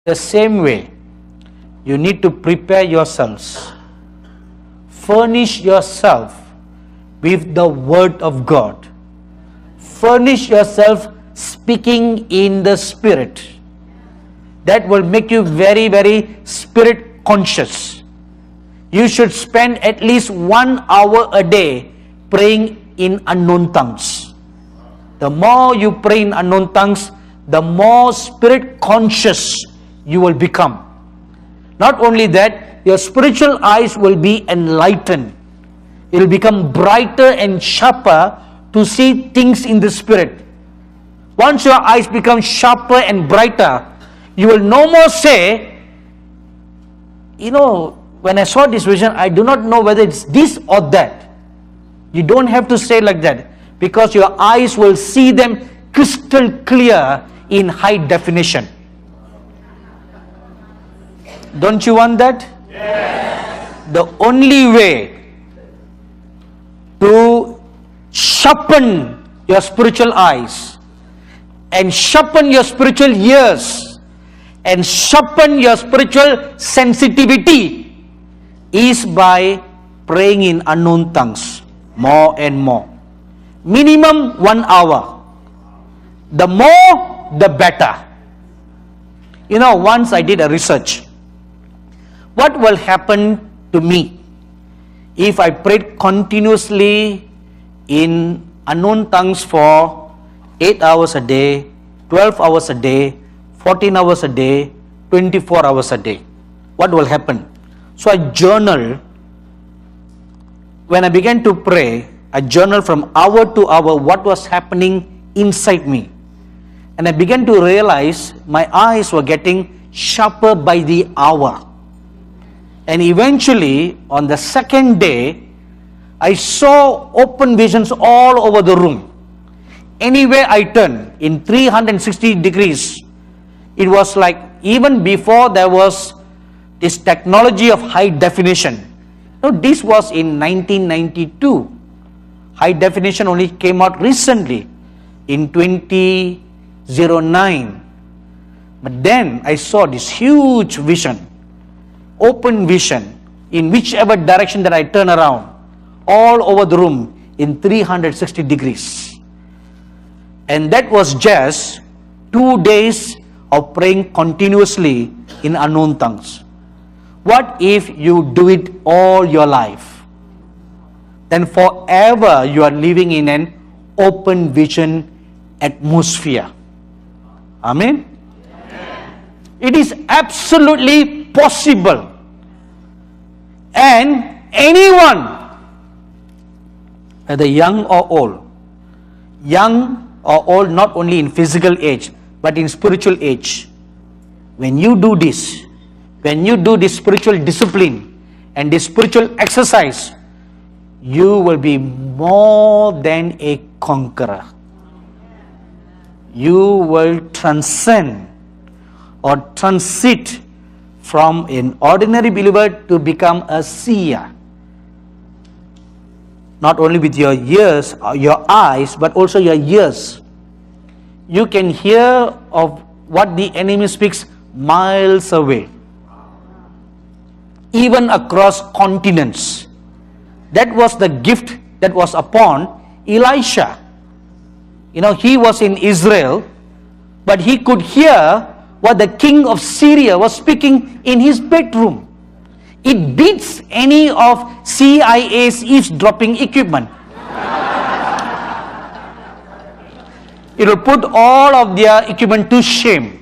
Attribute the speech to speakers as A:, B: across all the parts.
A: The same way, you need to prepare yourselves. Furnish yourself with the Word of God. Furnish yourself speaking in the Spirit. That will make you very, very Spirit conscious. You should spend at least 1 hour a day praying in unknown tongues. The more you pray in unknown tongues, the more Spirit conscious you will become. Not only that, your spiritual eyes will be enlightened. It will become brighter and sharper to see things in the Spirit. Once your eyes become sharper and brighter, you will no more say, when I saw this vision, I do not know whether it's this or that. You don't have to say like that, because your eyes will see them crystal clear in high definition. Don't you want that?
B: Yes.
A: The only way to sharpen your spiritual eyes and sharpen your spiritual ears and sharpen your spiritual sensitivity is by praying in unknown tongues more and more. Minimum 1 hour. The more, the better. Once I did a research. What will happen to me if I prayed continuously in unknown tongues for 8 hours a day, 12 hours a day, 14 hours a day, 24 hours a day? What will happen? So I journal. When I began to pray, I journal from hour to hour what was happening inside me. And I began to realize my eyes were getting sharper by the hour. And eventually, on the second day, I saw open visions all over the room. Anywhere I turned, in 360 degrees, it was like even before there was this technology of high definition. This was in 1992. High definition only came out recently, in 2009. But then I saw this huge vision, open vision, in whichever direction that I turn around, all over the room in 360 degrees. And that was just 2 days of praying continuously in unknown tongues. What if you do it all your life? Then forever you are living in an open vision atmosphere. Amen? It is absolutely possible. And anyone, whether young or old, not only in physical age, but in spiritual age, when you do this spiritual discipline and this spiritual exercise, you will be more than a conqueror. You will transcend or transit from an ordinary believer to become a seer. Not only with your ears, your eyes, but also your ears. You can hear of what the enemy speaks miles away, even across continents. That was the gift that was upon Elisha. He was in Israel, but he could hear what the king of Syria was speaking in his bedroom. It beats any of CIA's eavesdropping equipment. It will put all of their equipment to shame,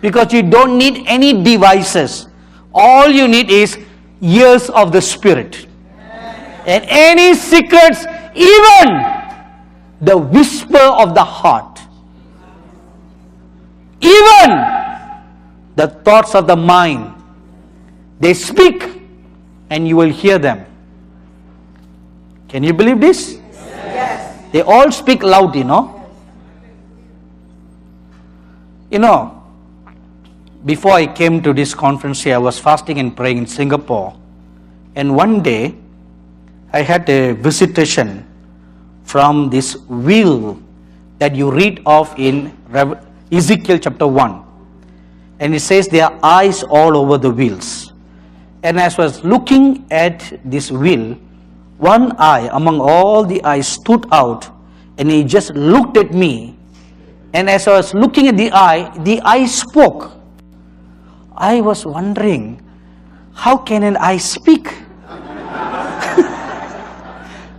A: because you don't need any devices. All you need is ears of the Spirit. And any secrets, even the whisper of the heart, even the thoughts of the mind, they speak and you will hear them. Can you believe this?
B: Yes.
A: They all speak loud, Before I came to this conference here, I was fasting and praying in Singapore. And one day, I had a visitation from this wheel that you read of in Ezekiel chapter 1. And it says there are eyes all over the wheels. And as I was looking at this wheel, one eye among all the eyes stood out, and he just looked at me. And as I was looking at the eye spoke. I was wondering, how can an eye speak?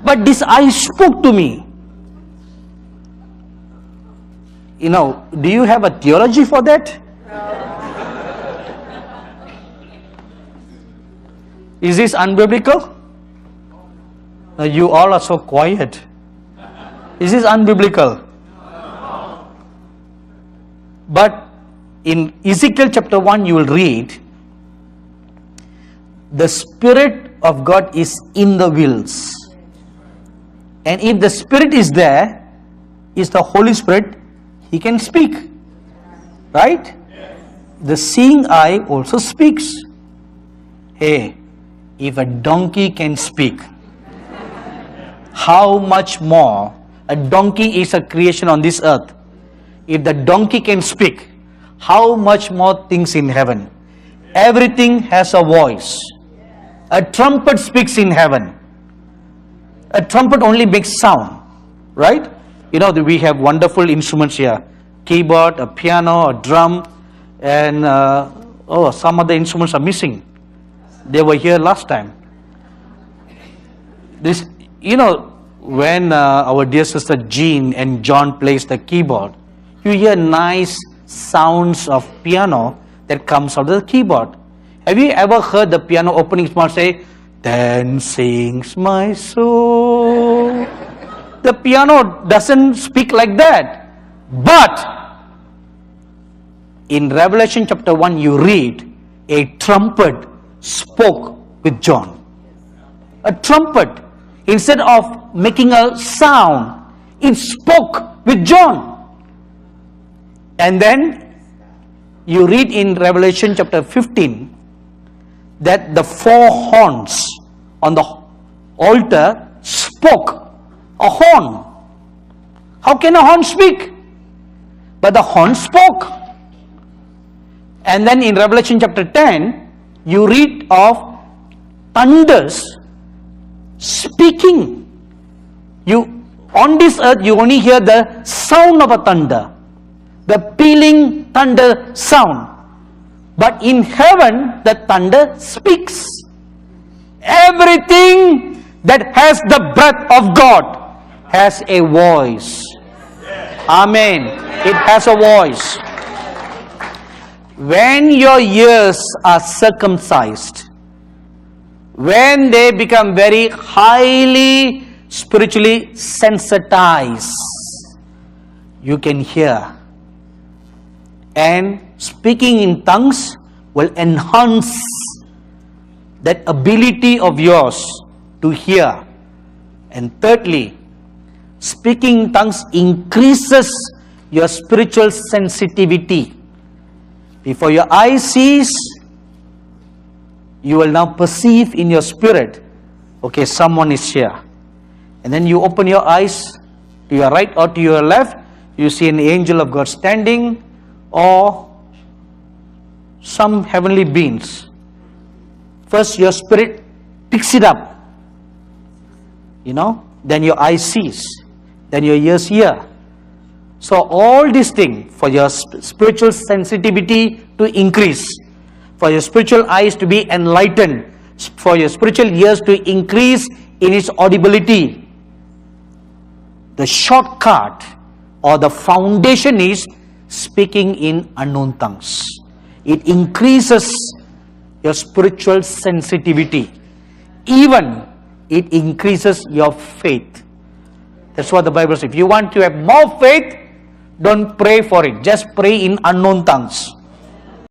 A: But this eye spoke to me. You know, do you have a theology for that? Is this unbiblical? You all are so quiet. Is this unbiblical? But in Ezekiel chapter 1 you will read, the Spirit of God is in the wheels. And if the Spirit is there, is the Holy Spirit, He can speak. Right? The seeing eye also speaks. Hey, if a donkey can speak, how much more? A donkey is a creation on this earth. If the donkey can speak, how much more things in heaven? Everything has a voice. A trumpet speaks in heaven. A trumpet only makes sound, right? You know, we have wonderful instruments here. Keyboard, a piano, a drum, and some other instruments are missing. They were here last time. This, you know, when our dear sister Jean and John plays the keyboard, you hear nice sounds of piano that comes out of the keyboard. Have you ever heard the piano opening its mouth say, "Then sings my soul"? The piano doesn't speak like that. But in Revelation chapter 1 you read, a trumpet spoke with John. A trumpet, instead of making a sound, it spoke with John. And then you read in Revelation chapter 15 that the four horns on the altar spoke. A horn. How can a horn speak? But the horn spoke. And then in Revelation chapter 10, you read of thunders speaking. On this earth, you only hear the sound of a thunder, the pealing thunder sound. But in heaven, the thunder speaks. Everything that has the breath of God has a voice. Amen. It has a voice. When your ears are circumcised, when they become very highly spiritually sensitized, you can hear. And speaking in tongues will enhance that ability of yours to hear. And thirdly, speaking in tongues increases your spiritual sensitivity. Before your eye sees, you will now perceive in your spirit, okay, someone is here. And then you open your eyes to your right or to your left, you see an angel of God standing, or some heavenly beings. First your spirit picks it up, then your eye sees, then your ears hear. So all these things for your spiritual sensitivity to increase, for your spiritual eyes to be enlightened, for your spiritual ears to increase in its audibility. The shortcut or the foundation is speaking in unknown tongues. It increases your spiritual sensitivity. Even it increases your faith. That's what the Bible says. If you want to have more faith, don't pray for it. Just pray in unknown tongues.